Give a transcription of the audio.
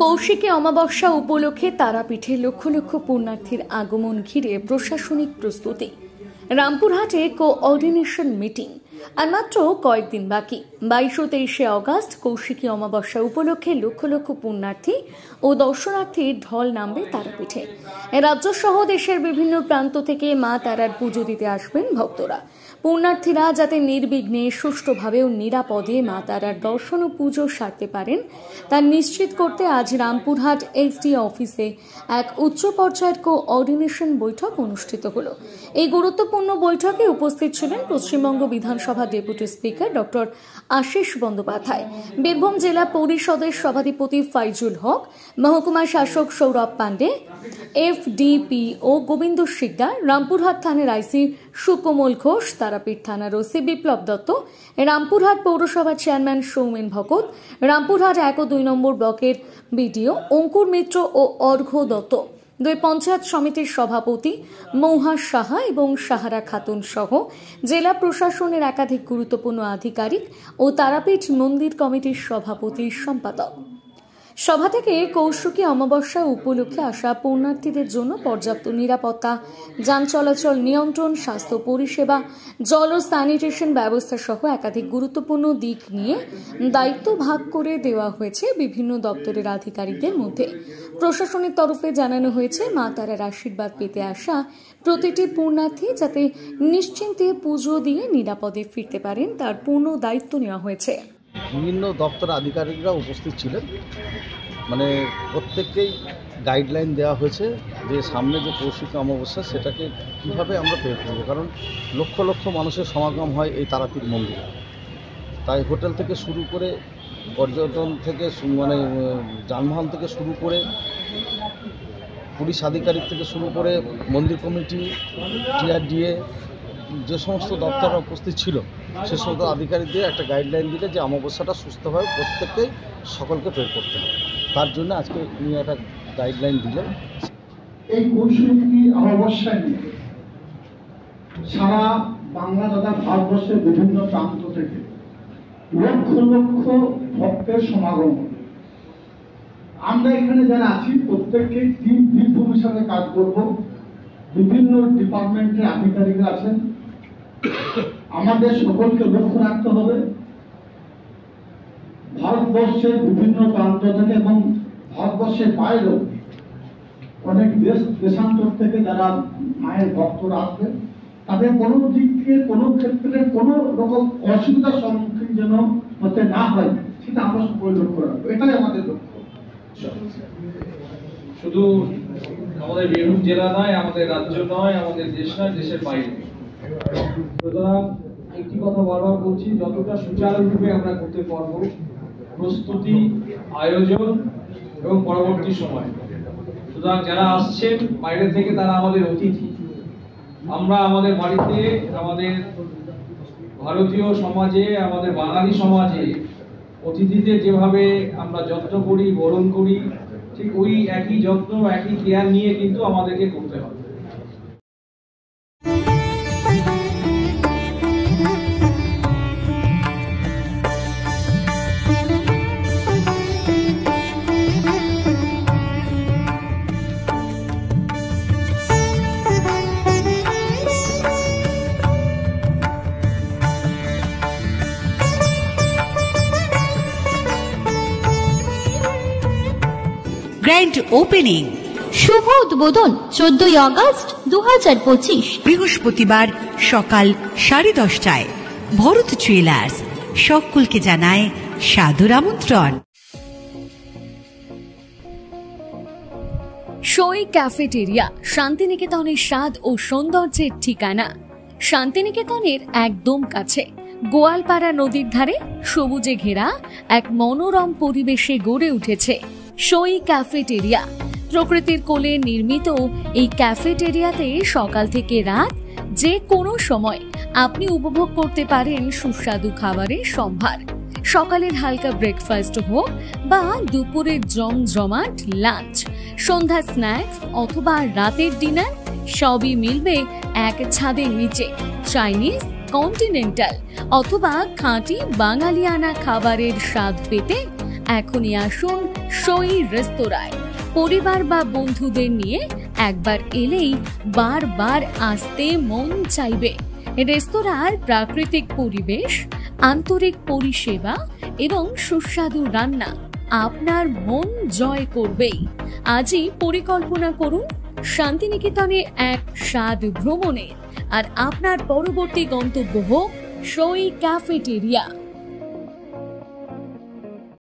কৌশিকী অমাবস্যা উপলক্ষে তারাপীঠে লক্ষ লক্ষ পুণ্যার্থীর আগমন ঘিরে প্রশাসনিক প্রস্তুতি। রামপুরহাটে কোঅর্ডিনেশন মিটিং। আর মাত্র কয়েকদিন বাকি। 22 ও 23 অগস্ট কৌশিকী অমাবস্যা উপলক্ষে লক্ষ লক্ষ পুণ্যার্থী ও দর্শনার্থীর ঢল নামবে তারাপীঠে। রাজ্য সহ দেশের বিভিন্ন প্রান্ত থেকে মা তারার পুজো দিতে আসবেন ভক্তরা। পুণ্যার্থীরা যাতে নির্বিঘ্নে সুষ্ঠুভাবে ও নিরাপদে মা তারার দর্শন ও পুজো সারতে পারেন তা নিশ্চিত করতে আজ রামপুরহাট এসডি অফিসে এক উচ্চ পর্যায়ের কোঅর্ডিনেশন বৈঠক অনুষ্ঠিত হলো। এই গুরুত্বপূর্ণ বৈঠকে উপস্থিত ছিলেন পশ্চিমবঙ্গ বিধানসভা deputy speaker doctor Ashis Bandyopadhyay, Birbhum জেলা পরিষদের সভাধিপতি ফাইজুল হক, মহকুমা শাসক সৌরভ পান্ডে, এফডিপিও গোবিন্দ শিকদার, রামপুরহাট থানার আইসি সুকোমল ঘোষ, তারাপীঠ থানার ওসি বিপ্লব দত্ত, রামপুরহাট পৌরসভার চেয়ারম্যান সৌমেন ভকত, রামপুরহাট 1 ও 2 নম্বর ব্লকের বিডিও অঙ্কুর মিত্র ও অর্ঘ্য দত্ত, 2 পঞ্চায়েত সমিতির সভাপতি মৌহা সাহা এবং সাহারা খাতুন সহ জেলা প্রশাসনের একাধিক গুরুত্বপূর্ণ আধিকারিক ও তারাপীঠ মন্দির কমিটির সভাপতি সম্পাদক। সভা থেকে কৌশিকী অমাবস্যা উপলক্ষে আসা পুণ্যার্থীদের জন্য পর্যাপ্ত নিরাপত্তা, যান চলাচল নিয়ন্ত্রণ, স্বাস্থ্য পরিষেবা, জল ও স্যানিটেশন ব্যবস্থা সহ একাধিক গুরুত্বপূর্ণ দিক নিয়ে দায়িত্ব ভাগ করে দেওয়া হয়েছে বিভিন্ন দপ্তরের আধিকারিকদের মধ্যে। প্রশাসনের তরফে জানানো হয়েছে মা তারার আশীর্বাদ পেতে আসা প্রতিটি পুণ্যার্থী যাতে নিশ্চিন্তে পুজো দিয়ে নিরাপদে ফিরতে পারেন তার পূর্ণ দায়িত্ব নেওয়া হয়েছে। বিভিন্ন দপ্তর আধিকারিকরা উপস্থিত ছিলেন। মানে প্রত্যেককেই গাইডলাইন দেওয়া হয়েছে যে সামনে যে কৌশিকী অমাবস্যা সেটাকে কীভাবে আমরা পেয়ে করবো, কারণ লক্ষ লক্ষ মানুষের সমাগম হয় এই তারাপীঠ মন্দিরে। তাই হোটেল থেকে শুরু করে পর্যটন থেকে মানে যানবাহন থেকে শুরু করে পুলিশ আধিকারিক থেকে শুরু করে মন্দির কমিটি, টিআরডিএ, যে সমস্ত দপ্তর উপস্থিত ছিল সে সমস্ত আধিকারিকদের একটা গাইডলাইন দিলে যে অমাবস্যাটা সুস্থভাবে প্রত্যেককেই সকলকে প্রে করতে হবে, তার জন্য আজকে নিয়ে একটা গাইডলাইন দিলেন। এই কৌশিকী অমাবস্যা নিয়ে সারা বাংলা তথা ভারতবর্ষের বিভিন্ন প্রান্ত থেকে লক্ষ লক্ষ ভক্তের সমাগম। আমরা এখানে যারা আছি প্রত্যেককে টিম বীরভূম হিসাবে কাজ করব। বিভিন্ন ডিপার্টমেন্টের আধিকারিকরা আছেন। আমাদের সকলকে লক্ষ্য রাখতে হবে ভারতবর্ষের বিভিন্ন প্রান্ত থেকে এবং ভারতবর্ষের বাইরেও অনেক দেশান্তর থেকে যারা মায়ের ভক্তরা আসবেন তাদের কোনো দিক থেকে কোনো ক্ষেত্রে কোনো রকম অসুবিধার সম্মুখীন যেন হতে না হয় সেটা আমরা সকলে লক্ষ্য রাখবো। এটাই আমাদের লক্ষ্য। শুধু আমাদের বীরভূম জেলা নয়, আমাদের রাজ্য নয়, আমাদের দেশ নয়, দেশের বাইরে। সুতরাং একটি কথা বারবার বলছি, যতটা সুচারুরূপে আমরা করতে পারবো প্রস্তুতি, আয়োজন এবং পরবর্তী সময়। সুতরাং যারা আসছেন বাইরে থেকে তারা আমাদের অতিথি। আমরা আমাদের বাড়িতে, আমাদের ভারতীয় সমাজে, আমাদের বাঙালি সমাজে অতিথিদের যেভাবে আমরা যত্ন করি, বরণ করি, ঠিক ওই একই যত্ন, একই কেয়ার নিয়ে কিন্তু আমাদেরকে করতে হবে। গ্র্যান্ড ওপেনিং, শুভ উদ্বোধন 14 আগস্ট 2025, বৃহস্পতিবার সকাল 10:30টায়। ভরত জুয়েলার্স সকলকে জানায় সাদর আমন্ত্রণ। সই ক্যাফেটেরিয়া শান্তিনিকেতনের স্বাদ ও সৌন্দর্যের ঠিকানা। শান্তিনিকেতনের একদম কাছে গোয়ালপাড়া নদীর ধারে সবুজে ঘেরা এক মনোরম পরিবেশে গড়ে উঠেছে সই ক্যাফেটেরিয়া। প্রকৃতির কোলে নির্মিত এই ক্যাফেটেরিয়াতে সকাল থেকে রাত যে কোনো সময় আপনি উপভোগ করতে পারেন সুস্বাদু খাবারের সম্ভার। সকালের হালকা ব্রেকফাস্ট হোক বা দুপুরের জমজমাট লাঞ্চ, সন্ধ্যার স্ন্যাক্স অথবা রাতের ডিনার, সবই মিলবে এক ছাদের নিচে। চাইনিজ, কন্টিনেন্টাল অথবা খাঁটি বাঙালিয়ানা খাবারের স্বাদ পেতে এখনই আসুন সই রেস্তোরাঁয়। পরিবার বা বন্ধুদের নিয়ে একবার এলেই বারবার আসতে মন চাইবে। রেস্তোরাঁর প্রাকৃতিক পরিবেশ, আন্তরিক পরিষেবা এবং সুস্বাদু রান্না আপনার মন জয় করবেই। আজই পরিকল্পনা করুন শান্তিনিকেতনে এক স্বাদ ভ্রমণের, আর আপনার পরবর্তী গন্তব্য হোক সই ক্যাফেটেরিয়া।